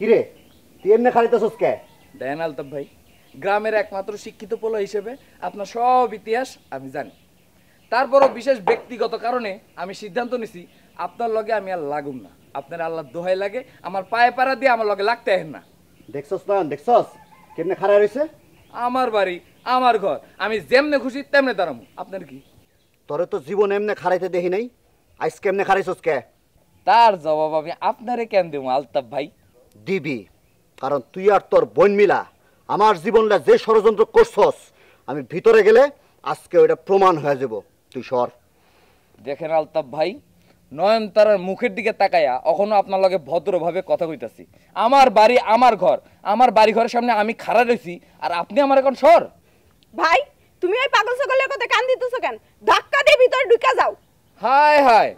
কিরে তুই এমনি খালিতেছস কে? দেন আলতাফ ভাই, গ্রামের একমাত্র শিক্ষিত পোলা হিসেবে আপনার সব ইতিহাস আমি জানি। তারপরও বিশেষ ব্যক্তিগত কারণে আমি সিদ্ধান্ত নিছি আপনার লগে আমি আর লাগুম না। আপনার আল্লাহ দোহাই লাগে, আমার পায়ে পাড়া দিয়ে আমার লগে লাগতে আহেন না। দেখছস না, দেখছস কেমনে খাড়া রইছে? আমার বাড়ি, আমার ঘর, আমি যেমনে খুশি তেমনে দাঁড়াবো। আপনার কি? তোরে তো জীবন এমনে খাড়াইতে দেখি নাই, আইস কেমনে খাড়াইছস কে? তার জবাব আমি আপনারে কেন দেবো আলতাফ ভাই? দিবি, কারণ তুই আর তোর বোন মিলা আমার জীবনটা যে ষড়যন্ত্র করছস, আমি ভিতরে গেলে আজকে ওইটা প্রমাণ হয়ে যাব। তুই সর। দেখেন আলতাফ ভাই, নয়নতারার মুখের দিকে তাকাইয়া এখনো আপনার লগে ভদ্রভাবে কথা কইতাছি। আমার বাড়ি, আমার ঘর, আমার বাড়ি ঘরের সামনে আমি খাড়া রইছি, আর আপনি আমার এখন সর। ভাই তুমি ওই পাগল সকলের কথা কান দিতেছো কেন? ধাক্কা দিয়ে ভিতরে ঢুকে যাও। হায় হায়,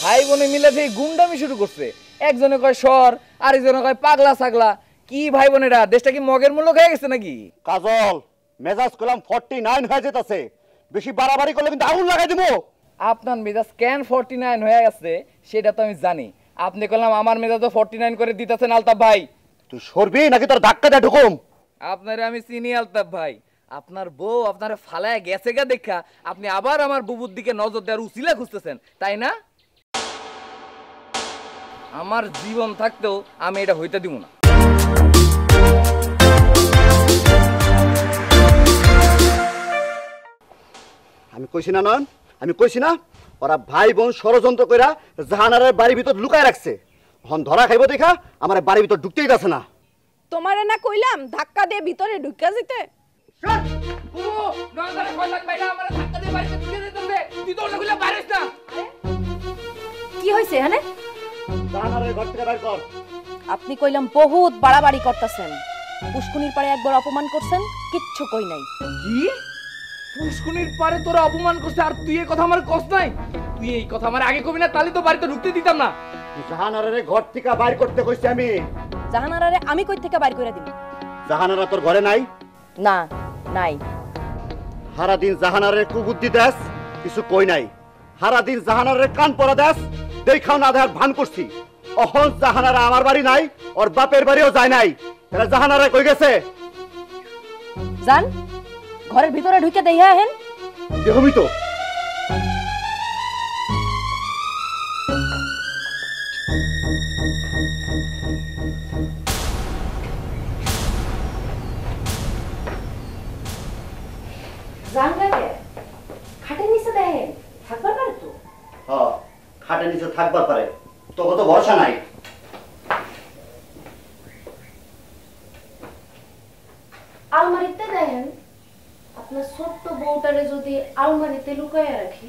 ভাই বোনে মিলে সেই গুন্ডামি শুরু করছে। একজনে কয় সর, আরেকজনে কয় পাগলা ছাগলা। কি ভাই বোনেরা, দেশটা কি মগের মূল্য হয়ে গেছে নাকি? কাজল, মেজাজ কলাম 49 হয়ে যেতেছে, বেশি বাড়াবাড়ি করলে কিন্তু আগুন লাগাই দিব। আপনার মেজাজ ক্যান 49 হয়ে গেছে সেটা তো আমি জানি। আপনি কইলাম আমার মেজাজ 49 করে দিতেছেন আলতাফ ভাই। তুই সরবি নাকি তোর ধাক্কা দিয়ে ঢুকুম? আপনারে আমি চিনি আলতাফ ভাই। আপনার বউ আপনারে ফালায় গেছে গা দেখা আপনি আবার আমার বুবুর দিকে নজর দেওয়ার উচিলা খুঁজতেছেন, তাই না? আমার জীবন থাকতেও আমি এটা হইতে দিব না। আমি কইছি না নয়ন, আমি কইছি না ওরা ভাই বোন ষড়যন্ত্র কইরা জাহানারের বাড়ির ভিতর লুকায় রাখছে। এখন ধরা খাইব দেখা আমার বাড়ির ভিতর ঢুকতেই যাচ্ছে না। তোমারে না কইলাম ধাক্কা দিয়ে ভিতরে ঢুকে যেতে? কি হইছে এখানে? জাহানারের ঘর থেকে বের কর। আপনি কইলাম বহুত বাড়াবাড়ি করতেছেন। পুষ্কুনির পারে একবার অপমান করছেন, কিচ্ছু কই নাই। কি? পুষ্কুনির পারে তোরা অপমান করছে আর তুই এই কথা আমার কষ্ট নাই? তুই এই কথা আমার আগে কবি না, তাহলে তো বাড়িতে ঢুকতে দিতাম না। জাহানারের ঘর থেকে বাইর করতে কইছি আমি। জাহানারারে আমি কই থেকে বাইর করে দিই? জাহানারা তোর ঘরে নাই? না, নাই। সারাদিন জাহানারের কুবুদ্ধি দেশ, কিছু কই নাই। সারাদিন জাহানারের কান পরা দেশ, দেখাও না দেখার ভান করছি। অহন জাহানারা আমার বাড়ি নাই, ওর বাপের বাড়িও যায় নাই। তাহলে জাহানারা কই গেছে? জান, ঘরের ভিতরে ঢুকে দেই হ্যাঁ হেন। দেখবি তো। জান লাগে খাটের নিচে দেখেন, থাকবার পারে তো? হ্যাঁ, খাটের নিচে থাকবার পারে, তোকে তো ভরসা নাই। আলমারিতে দেখেন, আপনার ছোট্ট বউটারে যদি আলমারিতে লুকাইয়া রাখি